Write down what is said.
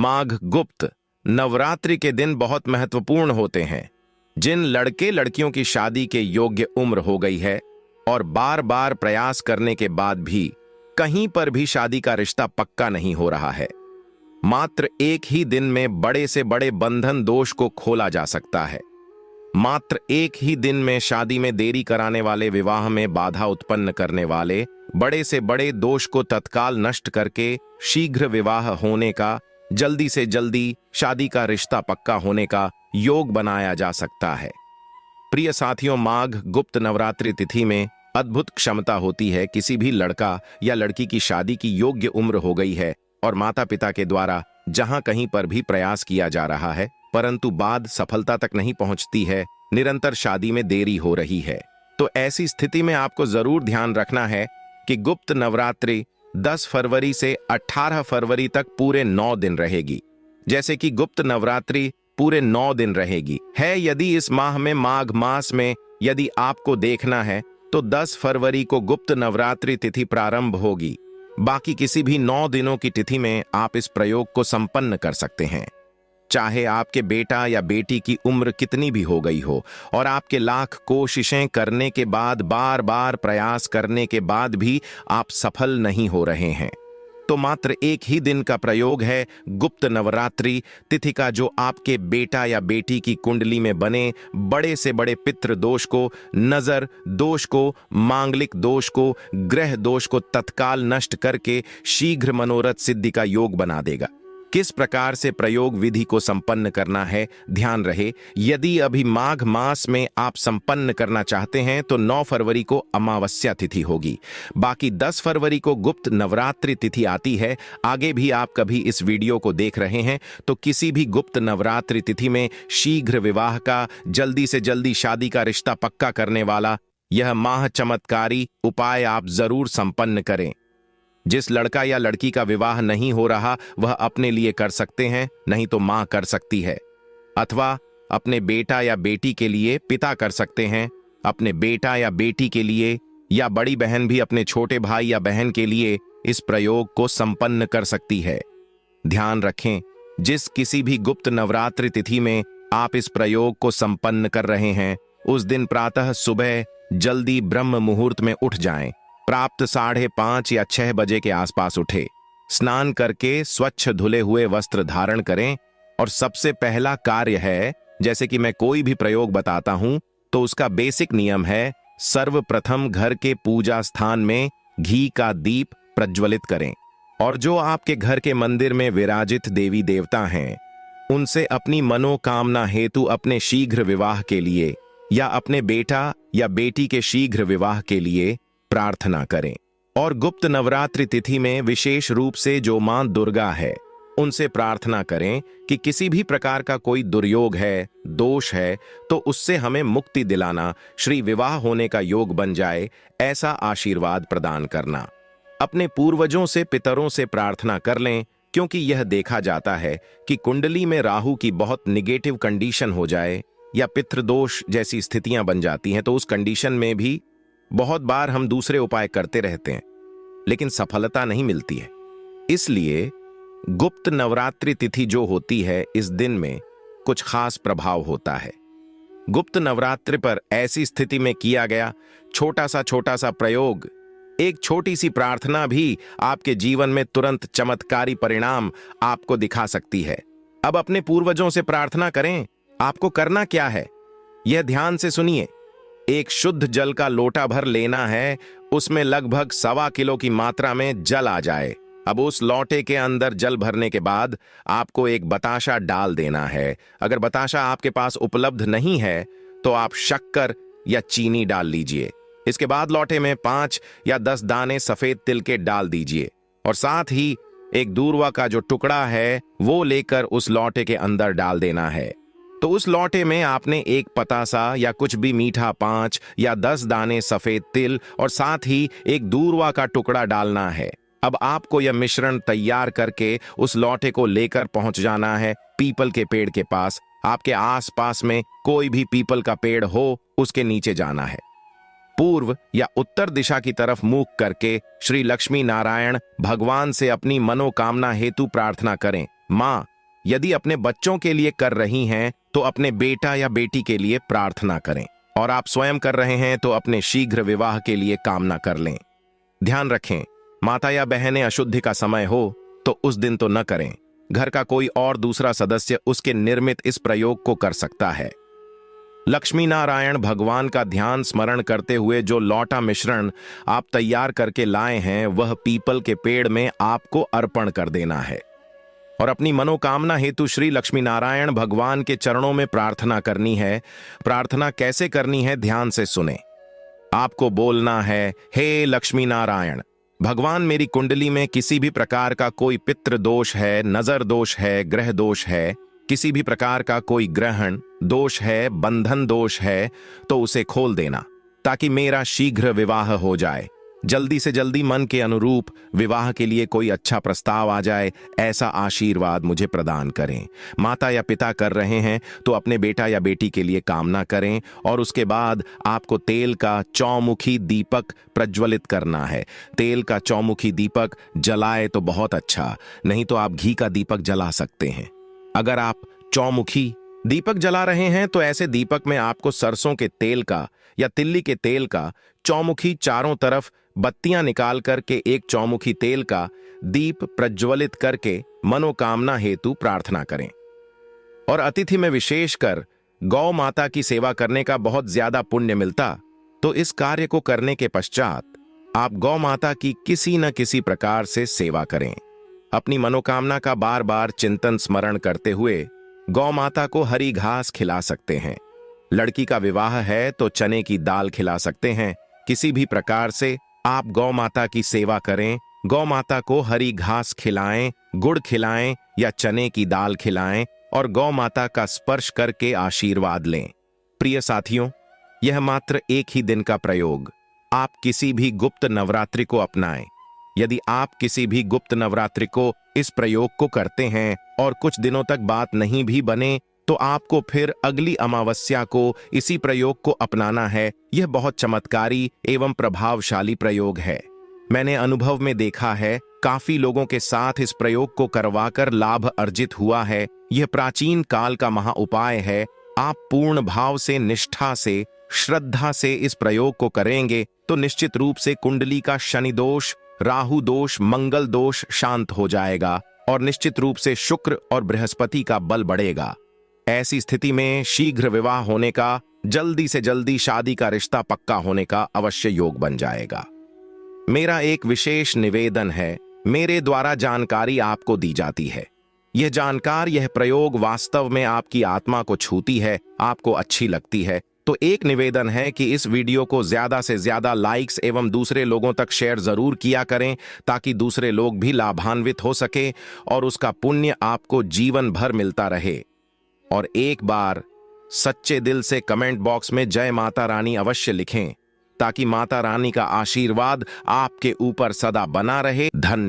माघ गुप्त नवरात्रि के दिन बहुत महत्वपूर्ण होते हैं। जिन लड़के लड़कियों की शादी के योग्य उम्र हो गई है और बार बार प्रयास करने के बाद भी कहीं पर भी शादी का रिश्ता पक्का नहीं हो रहा है, मात्र एक ही दिन में बड़े से बड़े बंधन दोष को खोला जा सकता है। मात्र एक ही दिन में शादी में देरी कराने वाले, विवाह में बाधा उत्पन्न करने वाले बड़े से बड़े दोष को तत्काल नष्ट करके शीघ्र विवाह होने का, जल्दी से जल्दी शादी का रिश्ता पक्का होने का योग बनाया जा सकता है। प्रिय साथियों, माघ गुप्त नवरात्रि तिथि में अद्भुत क्षमता होती है। किसी भी लड़का या लड़की की शादी की योग्य उम्र हो गई है और माता पिता के द्वारा जहां कहीं पर भी प्रयास किया जा रहा है, परंतु बाद सफलता तक नहीं पहुंचती है, निरंतर शादी में देरी हो रही है, तो ऐसी स्थिति में आपको जरूर ध्यान रखना है कि गुप्त नवरात्रि 10 फरवरी से 18 फरवरी तक पूरे 9 दिन रहेगी। जैसे कि गुप्त नवरात्रि पूरे 9 दिन रहेगी है। यदि इस माह में माघ मास में यदि आपको देखना है तो 10 फरवरी को गुप्त नवरात्रि तिथि प्रारंभ होगी। बाकी किसी भी 9 दिनों की तिथि में आप इस प्रयोग को संपन्न कर सकते हैं। चाहे आपके बेटा या बेटी की उम्र कितनी भी हो गई हो और आपके लाख कोशिशें करने के बाद, बार बार प्रयास करने के बाद भी आप सफल नहीं हो रहे हैं, तो मात्र एक ही दिन का प्रयोग है गुप्त नवरात्रि तिथि का, जो आपके बेटा या बेटी की कुंडली में बने बड़े से बड़े पितृ दोष को, नजर दोष को, मांगलिक दोष को, ग्रह दोष को तत्काल नष्ट करके शीघ्र मनोरथ सिद्धि का योग बना देगा। किस प्रकार से प्रयोग विधि को संपन्न करना है, ध्यान रहे, यदि अभी माघ मास में आप संपन्न करना चाहते हैं तो 9 फरवरी को अमावस्या तिथि होगी। बाकी 10 फरवरी को गुप्त नवरात्रि तिथि आती है। आगे भी आप कभी इस वीडियो को देख रहे हैं तो किसी भी गुप्त नवरात्रि तिथि में शीघ्र विवाह का, जल्दी से जल्दी शादी का रिश्ता पक्का करने वाला यह माह चमत्कारी उपाय आप जरूर संपन्न करें। जिस लड़का या लड़की का विवाह नहीं हो रहा वह अपने लिए कर सकते हैं, नहीं तो मां कर सकती है, अथवा अपने बेटा या बेटी के लिए पिता कर सकते हैं, अपने बेटा या बेटी के लिए, या बड़ी बहन भी अपने छोटे भाई या बहन के लिए इस प्रयोग को संपन्न कर सकती है। ध्यान रखें, जिस किसी भी गुप्त नवरात्रि तिथि में आप इस प्रयोग को संपन्न कर रहे हैं, उस दिन प्रातः सुबह जल्दी ब्रह्म मुहूर्त में उठ जाएं। प्राप्त 5:30 या 6 बजे के आसपास उठे, स्नान करके स्वच्छ धुले हुए वस्त्र धारण करें और सबसे पहला कार्य है, जैसे कि मैं कोई भी प्रयोग बताता हूं तो उसका बेसिक नियम है, सर्वप्रथम घर के पूजा स्थान में घी का दीप प्रज्वलित करें और जो आपके घर के मंदिर में विराजित देवी देवता हैं उनसे अपनी मनोकामना हेतु अपने शीघ्र विवाह के लिए या अपने बेटा या बेटी के शीघ्र विवाह के लिए प्रार्थना करें। और गुप्त नवरात्रि तिथि में विशेष रूप से जो मां दुर्गा है उनसे प्रार्थना करें कि किसी भी प्रकार का कोई दुर्योग है, दोष है, तो उससे हमें मुक्ति दिलाना, श्री विवाह होने का योग बन जाए, ऐसा आशीर्वाद प्रदान करना। अपने पूर्वजों से, पितरों से प्रार्थना कर लें, क्योंकि यह देखा जाता है कि कुंडली में राहु की बहुत निगेटिव कंडीशन हो जाए या पितृदोष जैसी स्थितियां बन जाती हैं, तो उस कंडीशन में भी बहुत बार हम दूसरे उपाय करते रहते हैं लेकिन सफलता नहीं मिलती है। इसलिए गुप्त नवरात्रि तिथि जो होती है, इस दिन में कुछ खास प्रभाव होता है। गुप्त नवरात्रि पर ऐसी स्थिति में किया गया छोटा सा प्रयोग, एक छोटी सी प्रार्थना भी आपके जीवन में तुरंत चमत्कारी परिणाम आपको दिखा सकती है। अब अपने पूर्वजों से प्रार्थना करें। आपको करना क्या है, यह ध्यान से सुनिए। एक शुद्ध जल का लोटा भर लेना है, उसमें लगभग 1.25 किलो की मात्रा में जल आ जाए। अब उस लोटे के अंदर जल भरने के बाद आपको एक बताशा डाल देना है। अगर बताशा आपके पास उपलब्ध नहीं है तो आप शक्कर या चीनी डाल लीजिए। इसके बाद लोटे में 5 या 10 दाने सफेद तिल के डाल दीजिए और साथ ही एक दूर्वा का जो टुकड़ा है वो लेकर उस लोटे के अंदर डाल देना है। तो उस लोटे में आपने एक पतासा या कुछ भी मीठा 5 या 10 दाने सफेद तिल और साथ ही एक दूर्वा का टुकड़ा डालना है। अब आपको यह मिश्रण तैयार करके उस लोटे को लेकर पहुंच जाना है पीपल के पेड़ के पास। आपके आसपास में कोई भी पीपल का पेड़ हो उसके नीचे जाना है। पूर्व या उत्तर दिशा की तरफ मुख करके श्री लक्ष्मी नारायण भगवान से अपनी मनोकामना हेतु प्रार्थना करें। माँ, यदि अपने बच्चों के लिए कर रही हैं तो अपने बेटा या बेटी के लिए प्रार्थना करें, और आप स्वयं कर रहे हैं तो अपने शीघ्र विवाह के लिए कामना कर लें। ध्यान रखें, माता या बहनें अशुद्धि का समय हो तो उस दिन तो न करें। घर का कोई और दूसरा सदस्य उसके निर्मित इस प्रयोग को कर सकता है। लक्ष्मी नारायण भगवान का ध्यान स्मरण करते हुए जो लौटा मिश्रण आप तैयार करके लाए हैं वह पीपल के पेड़ में आपको अर्पण कर देना है और अपनी मनोकामना हेतु श्री लक्ष्मी नारायण भगवान के चरणों में प्रार्थना करनी है। प्रार्थना कैसे करनी है, ध्यान से सुने। आपको बोलना है, हे लक्ष्मी नारायण भगवान, मेरी कुंडली में किसी भी प्रकार का कोई पितृ दोष है, नजर दोष है, ग्रह दोष है, किसी भी प्रकार का कोई ग्रहण दोष है, बंधन दोष है, तो उसे खोल देना ताकि मेरा शीघ्र विवाह हो जाए। जल्दी से जल्दी मन के अनुरूप विवाह के लिए कोई अच्छा प्रस्ताव आ जाए, ऐसा आशीर्वाद मुझे प्रदान करें। माता या पिता कर रहे हैं तो अपने बेटा या बेटी के लिए कामना करें और उसके बाद आपको तेल का चौमुखी दीपक प्रज्वलित करना है। तेल का चौमुखी दीपक जलाए तो बहुत अच्छा, नहीं तो आप घी का दीपक जला सकते हैं। अगर आप चौमुखी दीपक जला रहे हैं तो ऐसे दीपक में आपको सरसों के तेल का या तिल्ली के तेल का चौमुखी चारों तरफ बत्तियां निकाल करके एक चौमुखी तेल का दीप प्रज्वलित करके मनोकामना हेतु प्रार्थना करें। और अतिथि में विशेषकर गौ माता की सेवा करने का बहुत ज्यादा पुण्य मिलता, तो इस कार्य को करने के पश्चात आप गौ माता की किसी न किसी प्रकार से सेवा करें। अपनी मनोकामना का बार बार चिंतन स्मरण करते हुए गौ माता को हरी घास खिला सकते हैं। लड़की का विवाह है तो चने की दाल खिला सकते हैं। किसी भी प्रकार से आप गौ माता की सेवा करें, गौ माता को हरी घास खिलाएं, गुड़ खिलाएं या चने की दाल खिलाएं और गौ माता का स्पर्श करके आशीर्वाद लें। प्रिय साथियों, यह मात्र एक ही दिन का प्रयोग, आप किसी भी गुप्त नवरात्रि को अपनाएं। यदि आप किसी भी गुप्त नवरात्रि को इस प्रयोग को करते हैं और कुछ दिनों तक बात नहीं भी बने तो आपको फिर अगली अमावस्या को इसी प्रयोग को अपनाना है। यह बहुत चमत्कारी एवं प्रभावशाली प्रयोग है। मैंने अनुभव में देखा है, काफी लोगों के साथ इस प्रयोग को करवाकर लाभ अर्जित हुआ है। यह प्राचीन काल का महा उपाय है। आप पूर्ण भाव से, निष्ठा से, श्रद्धा से इस प्रयोग को करेंगे तो निश्चित रूप से कुंडली का शनि दोष, राहु दोष, मंगल दोष शांत हो जाएगा और निश्चित रूप से शुक्र और बृहस्पति का बल बढ़ेगा। ऐसी स्थिति में शीघ्र विवाह होने का, जल्दी से जल्दी शादी का रिश्ता पक्का होने का अवश्य योग बन जाएगा। मेरा एक विशेष निवेदन है, मेरे द्वारा जानकारी आपको दी जाती है। यह जानकारी, यह प्रयोग वास्तव में आपकी आत्मा को छूती है, आपको अच्छी लगती है, तो एक निवेदन है कि इस वीडियो को ज्यादा से ज्यादा लाइक्स एवं दूसरे लोगों तक शेयर जरूर किया करें ताकि दूसरे लोग भी लाभान्वित हो सके और उसका पुण्य आपको जीवन भर मिलता रहे। और एक बार सच्चे दिल से कमेंट बॉक्स में जय माता रानी अवश्य लिखें ताकि माता रानी का आशीर्वाद आपके ऊपर सदा बना रहे। धन्यवाद।